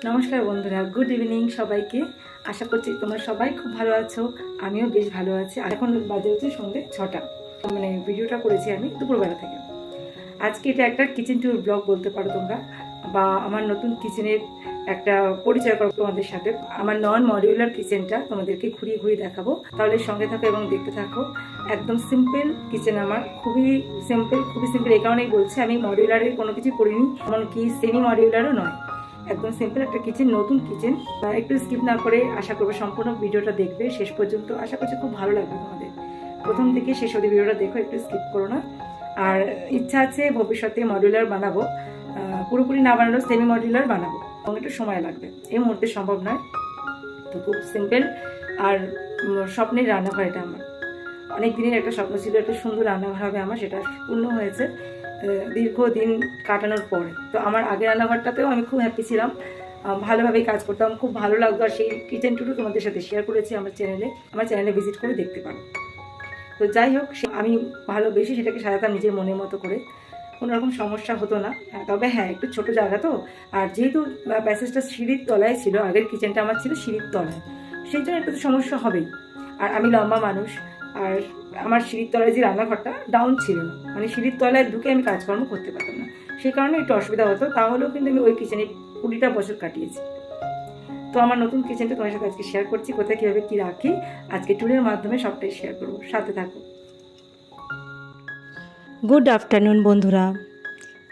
নমস্কার বন্ধুরা, good evening সবাইকে। আশা করছি তোমরা সবাই খুব ভালো আছো, আমিও বেশ ভালো আছি। আর এখন বাজে হচ্ছে সন্ধ্যে 6টা, মানে ভিডিওটা করেছি আমি দুপুরবেলা থেকে। আজকে এটা একটা কিচেন ট্যুর ব্লগ বলতে পারো তোমরা, বা আমার নতুন কিচেনের একটা পরিচয় করবো তোমাদের সাথে। আমার নন মডিউলার কিচেনটা তোমাদেরকে ঘুরিয়ে ঘুরিয়ে দেখাবো, তাহলে সঙ্গে থাকো এবং দেখতে থাকো। একদম সিম্পল কিচেন আমার, খুবই সিম্পল। এই কারণেই বলছি, আমি মডিউলারের কোনো কিছু করিনি, এমনকি সেমি মডিউলারও নয়। একদম সিম্পল একটা কিচেন, নতুন কিচেন। একটু স্কিপ না করে আশা করবো সম্পূর্ণ ভিডিওটা দেখবে শেষ পর্যন্ত। আশা করছি খুব ভালো লাগবে তোমাদের। প্রথম থেকে শেষ অবধি ভিডিওটা দেখো, একটু স্কিপ করো না। আর ইচ্ছা আছে ভবিষ্যতে মডিউলার বানাবো, পুরোপুরি না বানালেও সেমি মডিউলার বানাবো, এবং একটু সময় লাগবে, এই মুহূর্তে সম্ভব নয়। তো খুব সিম্পল আর স্বপ্নের রান্নাঘর এটা আমার। অনেক দিনের একটা স্বপ্ন ছিল, একটা সুন্দর রান্নাঘর হবে আমার, সেটা পূর্ণ হয়েছে দীর্ঘদিন কাটানোর পরে। তো আমার আগের রান্নাঘরটাতেও আমি খুব হ্যাপি ছিলাম, ভালোভাবেই কাজ করতাম, খুব ভালো লাগতো। আর সেই কিচেন টুরও তোমাদের সাথে শেয়ার করেছি আমার চ্যানেলে ভিজিট করে দেখতে পারো। তো যাই হোক, আমি ভালোবেসে সেটাকে সাজাতাম নিজের মনের মতো করে, কোনো রকম সমস্যা হতো না। তবে হ্যাঁ, একটু ছোট জায়গা তো, আর যেহেতু প্যাসেজটা সিঁড়ির তলায় ছিল, আগের কিচেনটা আমার ছিল সিঁড়ির তলায়, সেই জন্য একটু সমস্যা হবেই। আর আমি লম্বা মানুষ, আর আমার সিঁড়ির তলায় যে রান্নাঘরটা ডাউন ছিল না, মানে সিঁড়ির তলায় ঢুকে আমি কাজকর্ম করতে পারতাম না, সেই কারণে একটু অসুবিধা হতো। তাহলেও কিন্তু আমি ওই কিচেনে 20টা বছর কাটিয়েছি। তো আমার নতুন কিচেনটা তোমার সাথে আজকে শেয়ার করছি, কোথায় কীভাবে কী রাখি আজকে ট্যুরের মাধ্যমে সবটাই শেয়ার করবো, সাথে থাকো। গুড আফটারনুন বন্ধুরা।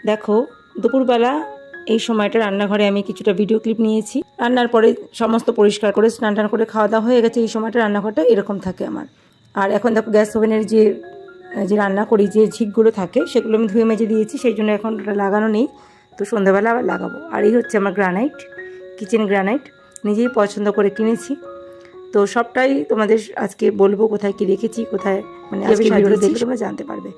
দেখো, দুপুরবেলা এই সময়টা রান্নাঘরে আমি কিছুটা ভিডিও ক্লিপ নিয়েছি। রান্নার পরে সমস্ত পরিষ্কার করে স্নান টান করে খাওয়া দাওয়া হয়ে গেছে। এই সময়টা রান্নাঘরটা এরকম থাকে আমার। আর এখন দেখো, গ্যাস ওভেনের যে রান্না করি, যে ঝিকগুলো থাকে, সেগুলো আমি ধুয়ে মেজে দিয়েছি, সেই জন্য এখন ওটা লাগানো নেই। তো সন্ধ্যাবেলা আবার লাগাবো। আর এই হচ্ছে আমার গ্রানাইট, কিচেন গ্রানাইট, নিজেই পছন্দ করে কিনেছি। তো সবটাই তোমাদের আজকে বলবো, কোথায় কি রেখেছি, কোথায়, মানে আজকে ভিডিওটা দেখলে তোমরা জানতে পারবে।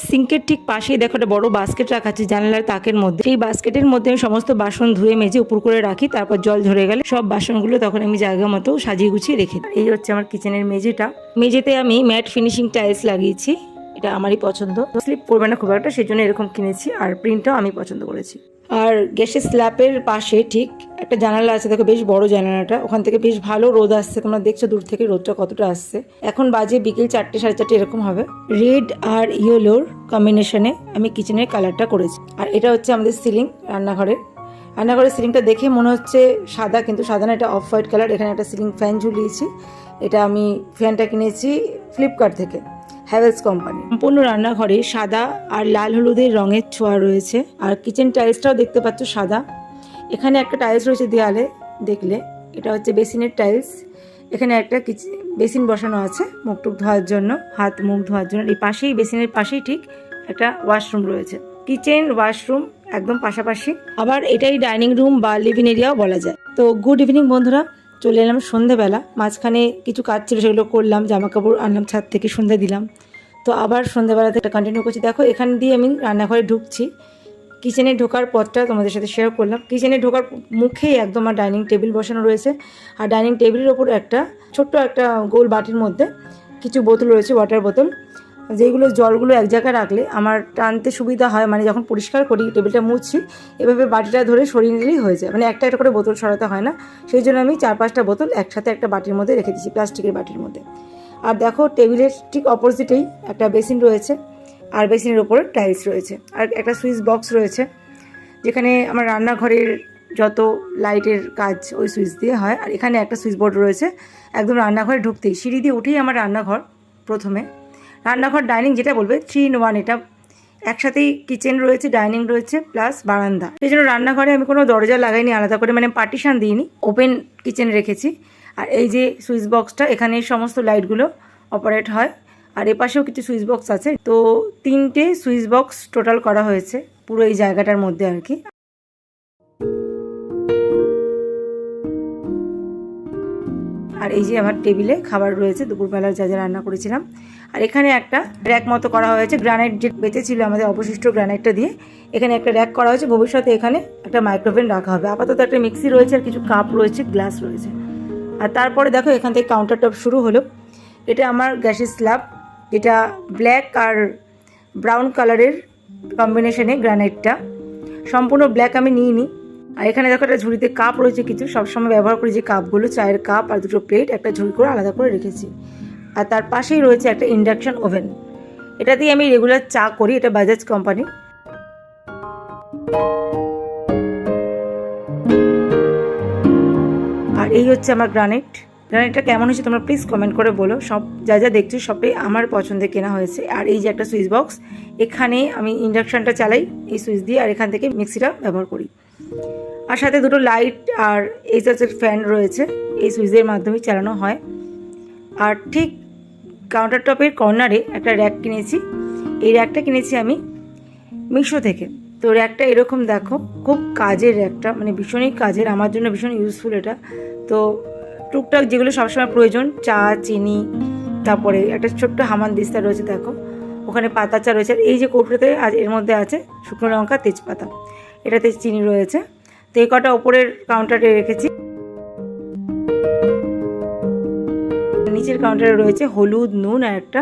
সিঙ্কের ঠিক পাশেই দেখো একটা বড় বাস্কেট রাখা আছে জানালার তাকের মধ্যে। সেই বাস্কেটের মধ্যে আমি সমস্ত বাসন ধুয়ে মেজে উপর করে রাখি, তারপর জল ঝরে গেলে সব বাসনগুলো তখন আমি জায়গা মতো সাজিয়ে গুছিয়ে রেখে দিই। এই হচ্ছে আমার কিচেনের মেঝেটা। মেঝেতে আমি ম্যাট ফিনিশিং টাইলস লাগিয়েছি, এটা আমারই পছন্দ। স্লিপ পড়বে না খুব একটা, সেই জন্য এরকম কিনেছি। আর প্রিন্টটাও আমি পছন্দ করেছি। আর গ্যাসের স্ল্যাপের পাশে ঠিক একটা জানালা আছে, দেখো বেশ বড় জানালাটা, ওখান থেকে বেশ ভালো রোদ আসছে। তোমরা দেখছো দূর থেকে রোদটা কতটা আসছে। এখন বাজে বিকেল 4টে 4:30 এরকম হবে। রেড আর ইয়েলোর কম্বিনেশনে আমি কিচেনের কালারটা করেছি। আর এটা হচ্ছে আমাদের সিলিং, রান্নাঘরের সিলিংটা দেখে মনে হচ্ছে সাদা, কিন্তু সাদা না, এটা অফ হোয়াইট কালার। এখানে একটা সিলিং ফ্যান ঝুলিয়েছি, এটা আমি ফ্যানটা কিনেছি ফ্লিপকার্ট থেকে, হ্যাভেলস কোম্পানি। সম্পূর্ণ রান্নাঘরে সাদা আর লাল হলুদের রঙের ছোঁয়া রয়েছে। আর কিচেন টাইলসটাও দেখতে পাচ্ছ সাদা। এখানে একটা টাইলস রয়েছে দেয়ালে, দেখলে এটা হচ্ছে বেসিনের টাইলস। এখানে একটা বেসিন বসানো আছে মুখ টুক ধোয়ার জন্য, হাত মুখ ধোয়ার জন্য। এই পাশেই, বেসিনের পাশেই ঠিক একটা ওয়াশরুম রয়েছে। কিচেন ওয়াশরুম একদম পাশাপাশি। আবার এটাই ডাইনিং রুম বা লিভিং এরিয়াও বলা যায়। তো গুড ইভিনিং বন্ধুরা, চলে এলাম সন্ধ্যেবেলা। মাঝখানে কিছু কাজ ছিল, সেগুলো করলাম, জামা কাপড় আনলাম ছাদ থেকে, সন্ধ্যা দিলাম। তো আবার সন্ধ্যাবেলাতে একটা কন্টিনিউ করছি। দেখো, এখান দিয়ে আমি রান্নাঘরে ঢুকছি। কিচেনে ঢোকার পথটা তোমাদের সাথে শেয়ার করলাম। কিচেনে ঢোকার মুখেই একদম আমার ডাইনিং টেবিল বসানো রয়েছে। আর ডাইনিং টেবিলের ওপর একটা ছোট্ট একটা গোল বাটির মধ্যে কিছু বোতল রয়েছে, ওয়াটার বোতল, যেগুলো জলগুলো এক জায়গায় রাখলে আমার টানতে সুবিধা হয়। মানে যখন পরিষ্কার করি, টেবিলটা মুছছি, এভাবে বাটিটা ধরে সরিয়ে নিলেই হয়ে যায়, মানে একটা একটা করে বোতল সরাতে হয় না। সেই জন্য আমি 4-5টা বোতল একসাথে একটা বাটির মধ্যে রেখে দিচ্ছি, প্লাস্টিকের বাটির মধ্যে। আর দেখো, টেবিলের ঠিক অপোজিটেই একটা বেসিন রয়েছে, আর বেসিনের ওপরে টাইলস রয়েছে। আর একটা সুইচ বক্স রয়েছে, যেখানে আমার রান্নাঘরের যত লাইটের কাজ ওই সুইচ দিয়ে হয়। আর এখানে একটা সুইচ বোর্ড রয়েছে, একদম রান্নাঘরে ঢুকতেই, সিঁড়ি দিয়ে উঠেই আমার রান্নাঘর। প্রথমে রান্নাঘর ডাইনিং যেটা বলবে 3 in 1, এটা একসাথেই কিচেন রয়েছে, ডাইনিং রয়েছে, প্লাস বারান্দা। সেই জন্য রান্নাঘরে আমি কোনো দরজা লাগাইনি আলাদা করে, মানে পার্টিশন দিইনি, ওপেন কিচেন রেখেছি। আর এই যে সুইচ বক্সটা, এখানে সমস্ত লাইটগুলো অপারেট হয়। আর এপাশেও কিছু সুইচ বক্স আছে। তো 3টে সুইচ বক্স টোটাল করা হয়েছে পুরো এই জায়গাটার মধ্যে আর কি। আর এই যে আমার টেবিলে খাবার রয়েছে, দুপুরবেলার যা যা রান্না করেছিলাম। আর এখানে একটা র্যাক মতো করা হয়েছে, গ্রানাইট যে বেঁচেছিল আমাদের অবশিষ্ট গ্রানাইটটা দিয়ে, এখানে একটা র্যাক করা হয়েছে। ভবিষ্যতে এখানে একটা মাইক্রোওভেন রাখা হবে। আপাতত একটা মিক্সি রয়েছে, আর কিছু কাপ রয়েছে, গ্লাস রয়েছে। আর তারপরে দেখো, এখান থেকে কাউন্টার টপ শুরু হলো। এটা আমার গ্যাসের স্ল্যাব, যেটা ব্ল্যাক আর ব্রাউন কালারের কম্বিনেশনে গ্রানাইটটা। সম্পূর্ণ ব্ল্যাক আমি নিইনি, আর এখানে দেখো একটা ঝুড়িতে কাপ রয়েছে কিছু, সবসময় ব্যবহার করি যে কাপগুলো, চায়ের কাপ আর দুটো প্লেট একটা ঝুড়ি করে আলাদা করে রেখেছি। আর তার পাশেই রয়েছে একটা ইন্ডাকশন ওভেন, এটা দিয়ে আমি রেগুলার চা করি, এটা বাজাজ কোম্পানি। আর এই হচ্ছে আমার গ্রানাইটটা কেমন হয়েছে তোমরা প্লিজ কমেন্ট করে বলো। সব যা যা দেখছি সবটাই আমার পছন্দে কেনা হয়েছে। আর এই যে একটা সুইচ বক্স, এখানে আমি ইন্ডাকশনটা চালাই এই সুইচ দিয়ে, আর এখান থেকে মিক্সিটা ব্যবহার করি। আর সাথে দুটো লাইট আর এইচএসের ফ্যান রয়েছে, এই সুইচের মাধ্যমে চালানো হয়। আর ঠিক কাউন্টার টপের কর্নারে একটা র্যাক কিনেছি, এই র্যাকটা কিনেছি আমি মিশো থেকে। তো র্যাকটা এরকম দেখো, খুব কাজের র্যাকটা, মানে ভীষণই কাজের, আমার জন্য ভীষণ ইউজফুল এটা। তো টুকটাক যেগুলো সবসময় প্রয়োজন, চা, চিনি, তারপরে একটা ছোট্ট হামানদিস্তা রয়েছে দেখো, ওখানে পাতা চা রয়েছে। আর এই যে কৌটোতে আজ এর মধ্যে আছে শুকনো লঙ্কা, তেজপাতা, এটাতে চিনি রয়েছে। তো এই কটা ওপরের কাউন্টারে রেখেছি। নিচের কাউন্টারে রয়েছে হলুদ, নুন, আর একটা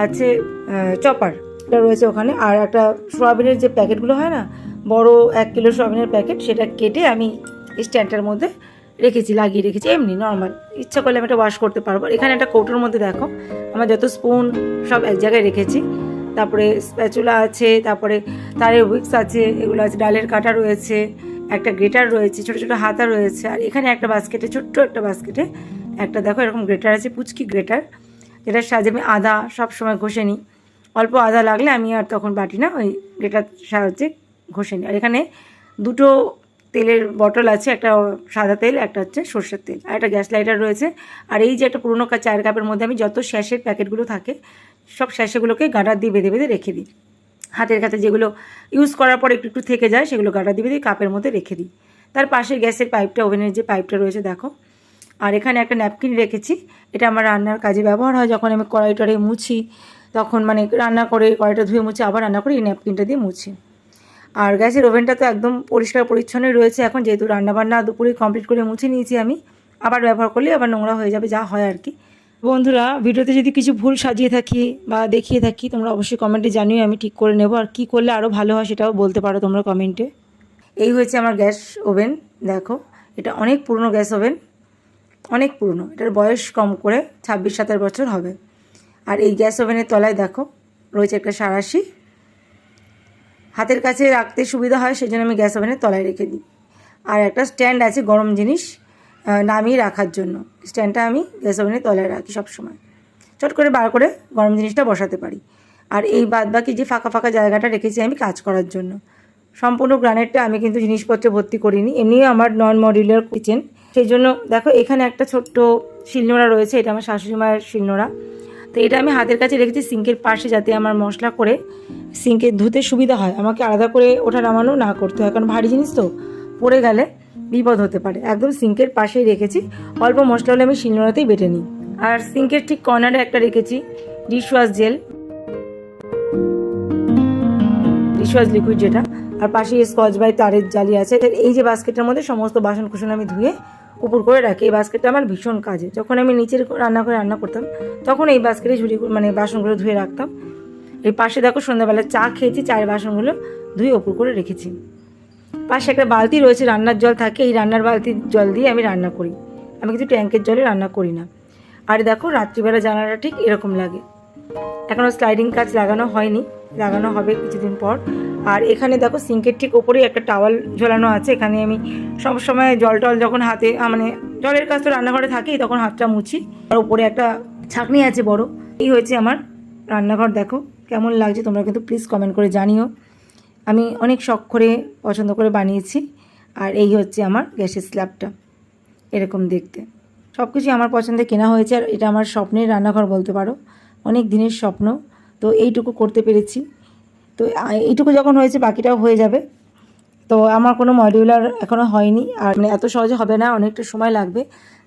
আছে চপার, এটা রয়েছে ওখানে। আর একটা সোয়াবিনের যে প্যাকেটগুলো হয় না, বড় 1 কিলো সোয়াবিনের প্যাকেট, সেটা কেটে আমি স্ট্যান্ডটার মধ্যে রেখেছি, লাগিয়ে রেখেছি এমনি নর্মাল, ইচ্ছা করলে আমি এটা ওয়াশ করতে পারবো। এখানে একটা কৌটোর মধ্যে দেখো আমার যত স্পুন সব এক জায়গায় রেখেছি। তারপরে স্প্যাচুলা আছে, তারপরে তারের উইক্স আছে, এগুলো আছে, ডালের কাটা রয়েছে, একটা গ্রেটার রয়েছে, ছোটো ছোটো হাতা রয়েছে। আর এখানে একটা বাস্কেটে, ছোট্ট একটা বাস্কেটে একটা দেখো এরকম গ্রেটার আছে, পুচকি গ্রেটার, যেটার সাহায্যে আমি আদা সব সময় ঘষে নিই। অল্প আদা লাগলে আমি আর তখন বাটি না, ওই গ্রেটার সাহায্যে ঘষে নিই। আর এখানে দুটো তেলের বটল আছে, একটা সাদা তেল, একটা হচ্ছে সর্ষের তেল, আর একটা গ্যাস লাইটার রয়েছে। আর এই যে একটা পুরোনো চায়ের কাপের মধ্যে আমি যত শ্যাশের প্যাকেটগুলো থাকে সব শ্যাশেগুলোকে গাডার দিয়ে বেঁধে বেঁধে রেখে দিই। হাতের কাছে যেগুলো ইউজ করার পর একটু একটু থেকে যায় সেগুলো গাডার দিয়ে বেঁধে কাপের মধ্যে রেখে দিই। তার পাশে গ্যাসের পাইপটা, ওভেনের যে পাইপটা রয়েছে দেখো। আর এখানে একটা ন্যাপকিন রেখেছি, এটা আমার রান্নার কাজে ব্যবহার হয়। যখন আমি কড়াই টড়াই মুছি তখন, মানে রান্না করে কড়াইটা ধুয়ে মুছে আবার রান্না করে এই ন্যাপকিনটা দিয়ে মুছি। আর গ্যাসের ওভেনটা তো একদম পরিষ্কার পরিচ্ছন্নই রয়েছে এখন, যেহেতু রান্নাবান্না দুপুরে কমপ্লিট করে মুছে নিয়েছি আমি, আবার ব্যবহার করলে আবার নোংরা হয়ে যাবে, যা হয় আর কি। বন্ধুরা, ভিডিওতে যদি কিছু ভুল সাজিয়ে থাকি বা দেখিয়ে থাকি তোমরা অবশ্যই কমেন্টে জানিও, আমি ঠিক করে নেব। আর কি করলে আরও ভালো হয় সেটাও বলতে পারো তোমরা কমেন্টে। এই হয়েছে আমার গ্যাস ওভেন দেখো, এটা অনেক পুরনো গ্যাস ওভেন, অনেক পুরনো, এটার বয়স কম করে 26-27 বছর হবে। আর এই গ্যাস ওভেনের তলায় দেখো রয়েছে একটা সাঁড়াশি, হাতের কাছে রাখতে সুবিধা হয় সেজন্য আমি গ্যাস ওভেনের তলায় রেখে দিই। আর একটা স্ট্যান্ড আছে গরম জিনিস নামিয়ে রাখার জন্য, স্ট্যান্ডটা আমি গ্যাস ওভেনের তলায় রাখি সবসময়, চট করে বার করে গরম জিনিসটা বসাতে পারি। আর এই বাদবাকি যে ফাঁকা ফাঁকা জায়গাটা রেখেছি আমি কাজ করার জন্য। সম্পূর্ণ গ্রানাইটটা আমি কিন্তু জিনিসপত্র ভর্তি করিনি, এমনিও আমার নন মডিউলার কিচেন, সেই জন্য দেখো এখানে একটা ছোট্ট শিলনোড়া রয়েছে, এটা আমার শাশুড়ি মায়ের শিলনোড়া। তো এটা আমি হাতের কাছে রেখেছি সিঙ্কের পাশে, যাতে আমার মশলা করে সিঙ্কে ধুতে সুবিধা হয়, আমাকে আলাদা করে ওঠা নামানো না করতে হয়, কারণ ভারী জিনিস তো পড়ে গেলে বিপদ হতে পারে। একদম সিঙ্কের পাশেই রেখেছি, অল্প মশলা হলে আমি শিলনোড়াতেই বেটে নিই। আর সিঙ্কের ঠিক কর্নারে একটা রেখেছি ডিশওয়াশ জেল, ডিশওয়াশ লিকুইড যেটা, আর পাশে স্কচ ব্রাইট তারের জালি আছে। এই যে বাস্কেটের মধ্যে সমস্ত বাসন কুসন আমি ধুয়ে উপর করে রাখি। এই বাস্কেটটা আমার ভীষণ কাজে, যখন আমি নিচের রান্নাঘরে রান্না করতাম তখন এই বাস্কেটে ঝুড়ি মানে বাসনগুলো ধুয়ে রাখতাম। এই পাশে দেখো সন্ধ্যাবেলা চা খেয়েছি, চায়ের বাসনগুলো ধুয়ে উপর করে রেখেছি। পাশে একটা বালতি রয়েছে, রান্নার জল থাকে, এই রান্নার বালতির জল দিয়ে আমি রান্না করি, আমি কিন্তু ট্যাঙ্কের জলে রান্না করি না। আর দেখো রাত্রিবেলা জানালাটা ঠিক এরকম লাগে, এখনও স্লাইডিং কাজ লাগানো হয়নি, লাগানো হবে কিছুদিন পর। আর এখানে দেখো সিঙ্কের ঠিক ওপরেই একটা টাওয়াল ঝোলানো আছে, এখানে আমি সবসময় জল টল যখন হাতে, মানে জলের কাজ তো রান্নাঘরে থাকেই, তখন হাতটা মুছি। আর উপরে একটা ছাঁকনি আছে বড়। এই হয়েছে আমার রান্নাঘর, দেখো কেমন লাগছে তোমরা কিন্তু প্লিজ কমেন্ট করে জানিও, আমি অনেক শখ করে পছন্দ করে বানিয়েছি। আর এই হচ্ছে আমার গ্যাসের স্ল্যাবটা, এরকম দেখতে, সব কিছুই আমার পছন্দে কেনা হয়েছে। আর এটা আমার স্বপ্নের রান্নাঘর বলতে পারো, অনেক দিনের স্বপ্ন। তো এইটুকু করতে পেরেছি, তো এইটুকু যখন হয়েছে বাকিটাও হয়ে যাবে। তো আমার কোনো মডিউলার এখনও হয়নি, আর মানে এত সহজে হবে না, অনেকটা সময় লাগবে,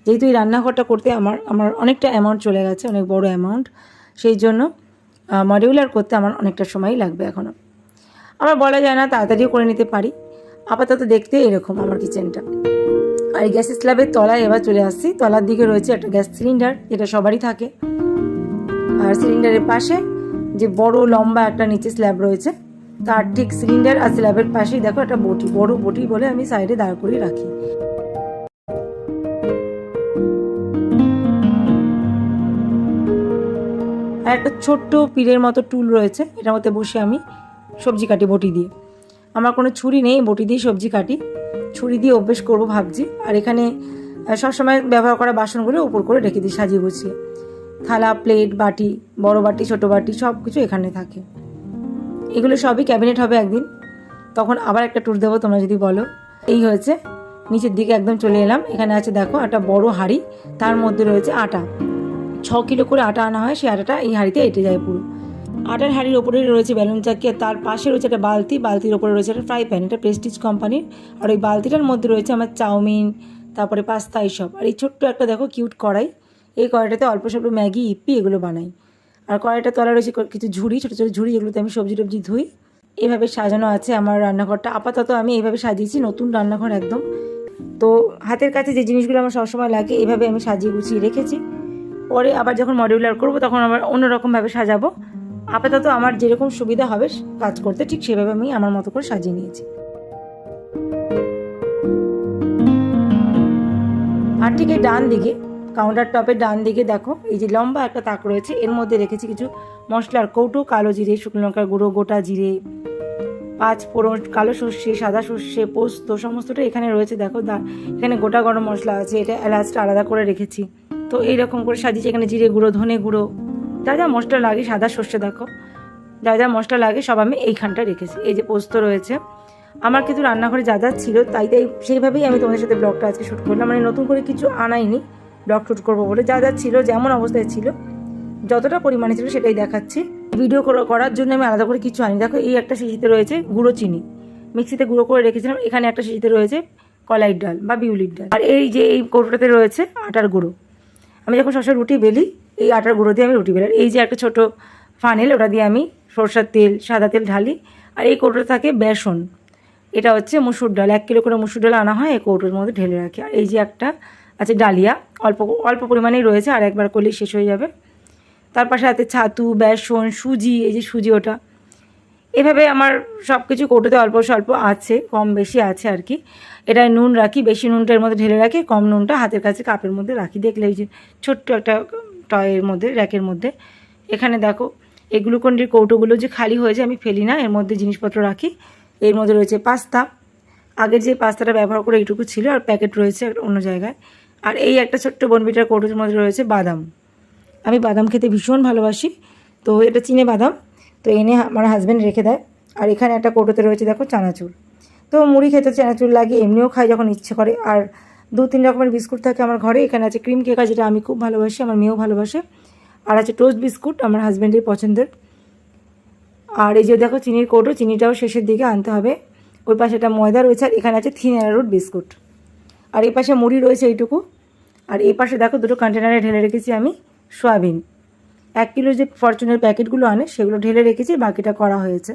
যেহেতু এই রান্নাঘরটা করতে আমার অনেকটা অ্যামাউন্ট চলে গেছে, অনেক বড় অ্যামাউন্ট, সেই জন্য মডিউলার করতে আমার অনেকটা সময়ই লাগবে এখনও। আমার বলা যায় না, তাড়াতাড়িও করে নিতে পারি। আপাতত দেখতে এরকম আমার কিচেনটা। আর এই গ্যাসের স্ল্যাবের তলায় এবার চলে আসছি, তলার দিকে রয়েছে একটা গ্যাস সিলিন্ডার, যেটা সবারই থাকে। আর সিলিন্ডারের পাশে যে বড় লম্বা একটা নিচে স্ল্যাব রয়েছে, তার ঠিক সিলিন্ডার আর স্ল্যাবের পাশেই দেখো একটা বটি, বড় বটি বলে আমি সাইডে দাঁড় করিয়ে রাখি। আর একটা ছোট্ট পীরের মতো টুল রয়েছে, এটার মধ্যে বসে আমি সবজি কাটি বটি দিয়ে। আমার কোনো ছুরি নেই, বটি দিয়ে সবজি কাটি, ছুরি দিয়ে অভ্যেস করবো ভাবছি। আর এখানে সবসময় ব্যবহার করা বাসনগুলো উপর করে রেখে দিই সাজিয়ে গুছিয়ে। থালা, প্লেট, বাটি, বড় বাটি, ছোট বাটি সব কিছু এখানে থাকে। এগুলো সবই ক্যাবিনেট হবে একদিন, তখন আবার একটা ট্যুর দেবো তোমরা যদি বলো। এই হয়েছে, নিচের দিকে একদম চলে এলাম। এখানে আছে দেখো একটা বড় হাঁড়ি, তার মধ্যে রয়েছে আটা। 6 কিলো করে আটা আনা হয়, সেই আটাটা এই হাঁড়িতে এঁটে যায় পুরো। আটার হাঁড়ির ওপরে রয়েছে বেলুন চাকি, আর তার পাশে রয়েছে একটা বালতি, বালতির ওপরে রয়েছে একটা ফ্রাই প্যান, এটা প্রেস্টিজ কোম্পানির। আর ওই বালতিটার মধ্যে রয়েছে আমার চাউমিন, তারপরে পাস্তা, এইসব। আর এই ছোট্ট একটা দেখো কিউট কড়াই, এই কড়াইটাতে অল্প স্বল্প ম্যাগি, ইপ্পি এগুলো বানাই। আর কড়াইটা তলা রয়েছে কিছু ঝুড়ি, ছোটো ছোটো ঝুড়ি, এগুলোতে আমি সবজি টবজি ধুই। এভাবে সাজানো আছে আমার রান্নাঘরটা। আপাতত আমি এইভাবে সাজিয়েছি, নতুন রান্নাঘর একদম। তো হাতের কাছে যে জিনিসগুলো আমার সবসময় লাগে এইভাবে আমি সাজিয়ে গুছিয়ে রেখেছি। পরে আবার যখন মডিউলার করব তখন আবার অন্যরকমভাবে সাজাবো। আপাতত আমার যেরকম সুবিধা হবে কাজ করতে, ঠিক সেভাবে আমি আমার মতো করে সাজিয়ে নিয়েছি। আর ঠিক এই ডান দিকে, কাউন্টার টপের ডান দিকে দেখো এই যে লম্বা একটা তাক রয়েছে, এর মধ্যে রেখেছি কিছু মশলার কৌটো, কালো জিরে, শুকনো লঙ্কার গুঁড়ো, গোটা জিরে, 5 ফোড়ন, কালো সর্ষে, সাদা সর্ষে, পোস্ত, সমস্তটা এখানে রয়েছে। দেখো এখানে গোটা গরম মশলা আছে, এটা এলাচটা আলাদা করে রেখেছি। তো এইরকম করে সাজিয়েছি। এখানে জিরে গুঁড়ো, ধনে গুঁড়ো, যা যা মশলা লাগে, সাদা সর্ষে দেখো, যা যা মশলা লাগে সব আমি এইখানটা রেখেছি। এই যে পোস্ত রয়েছে। আমার কিন্তু রান্নাঘরে যা যা ছিল তাই সেইভাবেই আমি তোমাদের সাথে ব্লগটা আজকে শ্যুট করলাম। মানে নতুন করে কিছু আনাইনি ব্লগ শ্যুট করবো বলে, যা যা ছিল যেমন অবস্থায় ছিল, যতটা পরিমাণে ছিল সেটাই দেখাচ্ছি। ভিডিও করার জন্য আমি আলাদা করে কিছু আনি। দেখো এই একটা শিশিতে রয়েছে গুঁড়ো চিনি, মিক্সিতে গুঁড়ো করে রেখেছিলাম। এখানে একটা শিশিতে রয়েছে কলাইয়ের ডাল বা বিউলির ডাল। আর এই যে এই কৌটোটাতে রয়েছে আটার গুঁড়ো। আমি যখন সবসময় রুটি বেলি এই আটার গুঁড়ো দিয়ে আমি রুটি বেলি। আর এই যে একটা ছোটো ফানেল, ওটা দিয়ে আমি সরষের তেল, সাদা তেল ঢালি। আর এই কৌটোটা থাকে বেসন, এটা হচ্ছে মুসুর ডাল, 1 কিলো করে মুসুর ডাল আনা হয়, এই কৌটোর মধ্যে ঢেলে রাখি। আর এই যে একটা আছে ডালিয়া, অল্প অল্প পরিমাণেই রয়েছে, আর একবার করলেই শেষ হয়ে যাবে। তার পাশে হাতে ছাতু, বেসন, সুজি, এই যে সুজি ওটা। এভাবে আমার সব কিছু কৌটোতে অল্প স্বল্প আছে, কম বেশি আছে আর কি। এটা নুন রাখি, বেশি নুনটা এর মধ্যে ঢেলে রাখি, কম নুনটা হাতের কাছে কাপের মধ্যে রাখি। দেখলে এই যে ছোট্ট একটা টয়ের মধ্যে, র্যাকের মধ্যে। এখানে দেখো এই গ্লুকন্ডির কৌটোগুলো যে খালি হয়েছে আমি ফেলি না, এর মধ্যে জিনিসপত্র রাখি। এর মধ্যে রয়েছে পাস্তা, আগের যে পাস্তাটা ব্যবহার করে এইটুকু ছিল, আর প্যাকেট রয়েছে অন্য জায়গায়। আর এই একটা ছোট্ট বনবিটার কৌটোর মধ্যে রয়েছে বাদাম। আমি বাদাম খেতে ভীষণ ভালোবাসি, তো এটা চিনে বাদাম, তো এনে আমার হাজব্যান্ড রেখে দেয়। আর এখানে একটা কৌটোতে রয়েছে দেখো চানাচুর। তো মুড়ি খেতে চানাচুর লাগে, এমনিও খাই যখন ইচ্ছে করে। আর 2-3 রকমের বিস্কুট থাকে আমার ঘরে। এখানে আছে ক্রিম কেকার, যেটা আমি খুব ভালোবাসি, আমার মেয়েও ভালোবাসে। আর আছে টোস্ট বিস্কুট, আমার হাজব্যান্ডের পছন্দের। আর এই যে দেখো চিনির কৌটো, চিনিটাও শেষের দিকে আনতে হবে। ওই পাশে একটা ময়দা রয়েছে, আর এখানে আছে থিন অ্যারারুট বিস্কুট। আর এই পাশে মুড়ি রয়েছে এইটুকু। আর এই পাশে দেখো দুটো কন্টেনারে ঢেলে রেখেছি আমি সয়াবিন। 1 কিলোর যে ফরচুনের প্যাকেটগুলো আনে সেগুলো ঢেলে রেখেছি, বাকিটা করা হয়েছে।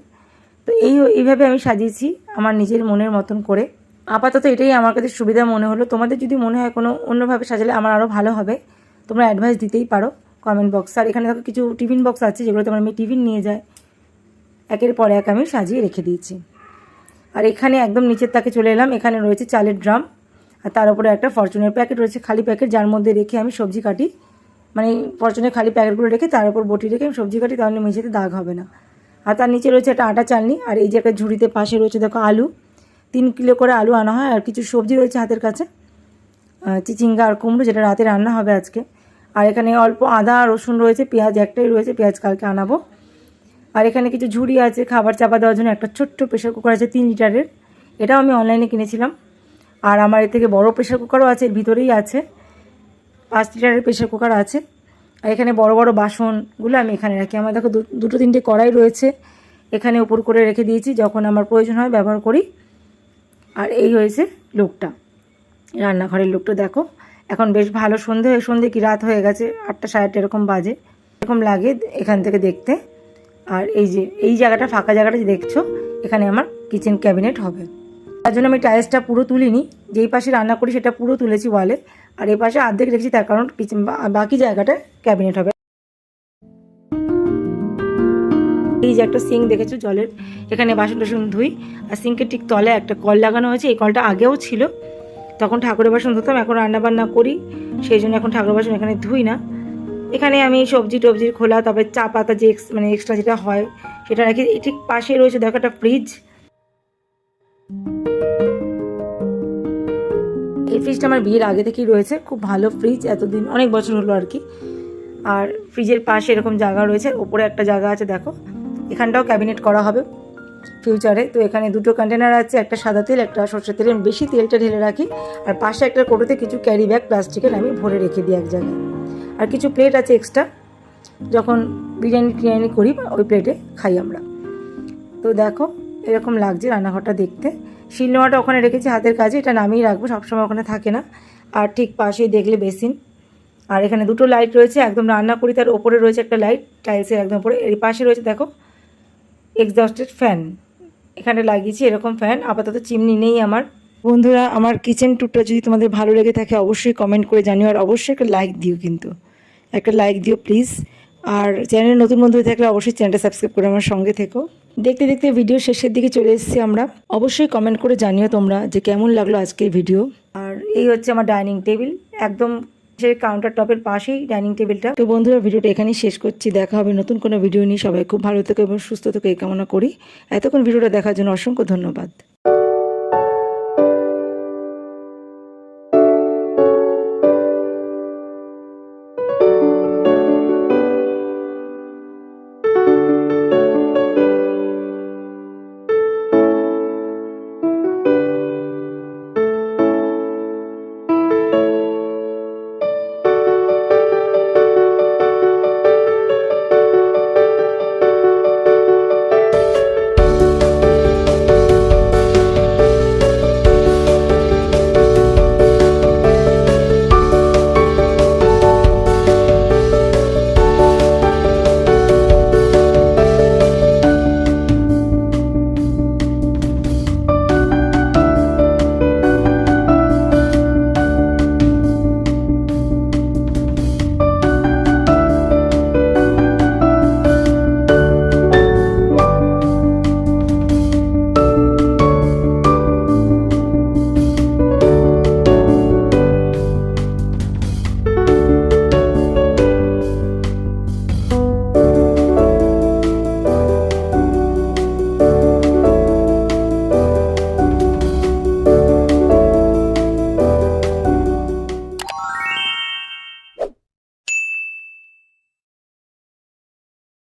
তো এইভাবে আমি সাজিয়েছি আমার নিজের মনের মতন করে। আপাতত এটাই আমার কাছে সুবিধা মনে হলো। তোমাদের যদি মনে হয় কোনো অন্যভাবে সাজালে আমার আরও ভালো হবে, তোমরা অ্যাডভাইস দিতেই পারো কমেন্ট বক্সে। আর এখানে দেখো কিছু টিফিন বক্স আছে, যেগুলোতে আমার মেয়ে টিফিন নিয়ে যায়। একের পর এক আমি সাজিয়ে রেখে দিয়েছি। আর এখানে একদম নিচের তাকে চলে এলাম, এখানে রয়েছে চালের ড্রাম, আর তার উপরে একটা ফরচুনের প্যাকেট রয়েছে, খালি প্যাকেট, যার মধ্যে রেখে আমি সবজি কাটি। মানে ফরচুনের খালি প্যাকেটগুলো রেখে তার উপর বটি রেখে আমি সবজি কাটি, তাহলে মেঝেতে দাগ হবে না। আর তার নিচে রয়েছে একটা আটা চালনি। আর এই যে একটা ঝুড়িতে পাশে রয়েছে দেখো আলু, 3 কিলো করে আলু আনা হয়। আর কিছু সবজি রয়েছে হাতের কাছে, চিচিঙ্গা আর কুমড়ো, যেটা রাতে রান্না হবে আজকে। আর এখানে অল্প আদা রসুন রয়েছে, পেঁয়াজ একটাই রয়েছে, পেঁয়াজ কালকে আনাবো। আর এখানে কিছু ঝুড়ি আছে খাবার চাপা দেওয়ার জন্য। একটা ছোট্ট প্রেশার কুকার আছে 3 লিটারের, এটাও আমি অনলাইনে কিনেছিলাম। আর আমার এর থেকে বড় প্রেশার কুকারও আছে, এর ভিতরেই আছে 5 লিটারের প্রেশার কুকার আছে। আর এখানে বড় বড় বাসনগুলো আমি এখানে রাখি। আমার দেখো 2-3টে কড়াই রয়েছে, এখানে উপর করে রেখে দিয়েছি, যখন আমার প্রয়োজন হয় ব্যবহার করি। আর এই হয়েছে লুকটা, রান্নাঘরের লুকটা দেখো। এখন বেশ ভালো সন্ধে কি রাত হয়ে গেছে, 8টা 8:30 এরকম বাজে, এরকম লাগে এখান থেকে দেখতে। আর এই যে এই জায়গাটা, ফাঁকা জায়গাটা যে দেখছো, এখানে আমার কিচেন ক্যাবিনেট হবে। তার জন্য আমি টাইলসটা পুরো তুলিনি, যেই পাশে রান্না করি সেটা পুরো তুলেছি ওয়ালে, আর এই পাশে অর্ধেক রেখেছি, তার কারণ কিচেন বাকি জায়গাটা ক্যাবিনেট হবে। যে একটা সিঙ্ক দেখেছো জলের, এখানে বাসন টাসন ধুই। আর সিঙ্কের ঠিক তলে একটা কল লাগানো হয়েছে, এই কলটা আগেও ছিল, তখন ঠাকুরের বাসন ধুতাম, এখন রান্নাবান্না করি সেই জন্য এখন ঠাকুরের বাসন এখানে ধুই না। এখানে আমি সবজি টবজির খোলা, তারপরে চা পাতা যে মানে এক্সট্রা যেটা হয় সেটা রাখি। ঠিক পাশে রয়েছে দেখো একটা ফ্রিজ। এই ফ্রিজটা আমার বিয়ের আগে থেকেই রয়েছে, খুব ভালো ফ্রিজ, এতদিন অনেক বছর হলো আর কি। আর ফ্রিজের পাশে এরকম জায়গা রয়েছে, ওপরে একটা জায়গা আছে দেখো, এখানটাও ক্যাবিনেট করা হবে ফিউচারে। তো এখানে দুটো কন্টেনার আছে, একটা সাদা তেল, একটা সরষের তেল, বেশি তেলটা ঢেলে রাখি। আর পাশে একটা কোটোতে কিছু ক্যারি ব্যাগ প্লাস্টিকের আমি ভরে রেখে দিই এক জায়গায়। আর কিছু প্লেট আছে এক্সট্রা, যখন বিরিয়ানি করি ওই প্লেটে খাই আমরা। তো দেখো এরকম লাগছে রান্নাঘরটা দেখতে। শিলনোড়াটা ওখানে রেখেছি হাতের কাজে, এটা নামিয়ে রাখবো, সবসময় ওখানে থাকে না। আর ঠিক পাশেই দেখলে বেসিন। আর এখানে দুটো লাইট রয়েছে, একদম রান্না করি তার ওপরে রয়েছে একটা লাইট টাইলসের একদম উপরে। এর পাশে রয়েছে দেখো এক্সস্টেড ফ্যান, এখানে লাগিয়েছি এরকম ফ্যান। আপাতত চিমনি নেই আমার। বন্ধুরা, আমার কিচেন ট্যুরটা যদি তোমাদের ভালো লেগে থাকে অবশ্যই কমেন্ট করে জানিও, আর অবশ্যই একটা লাইক দিও, কিন্তু একটা লাইক দিও প্লিজ। আর চ্যানেলে নতুন বন্ধু থাকলে অবশ্যই চ্যানেলটা সাবস্ক্রাইব করে আমার সঙ্গে থেকো। দেখতে দেখতে ভিডিও শেষের দিকে চলে এসেছি আমরা। অবশ্যই কমেন্ট করে জানিও তোমরা যে কেমন লাগলো আজকের ভিডিও। আর এই হচ্ছে আমার ডাইনিং টেবিল, একদম সেই কাউন্টার টপের পাশেই ডাইনিং টেবিলটা। তো বন্ধুরা, ভিডিওটা এখানেই শেষ করছি, দেখা হবে নতুন কোনো ভিডিও নিয়ে। সবাই খুব ভালো থেকো এবং সুস্থ থেকো এই কামনা করি। এতক্ষণ ভিডিওটা দেখার জন্য অসংখ্য ধন্যবাদ।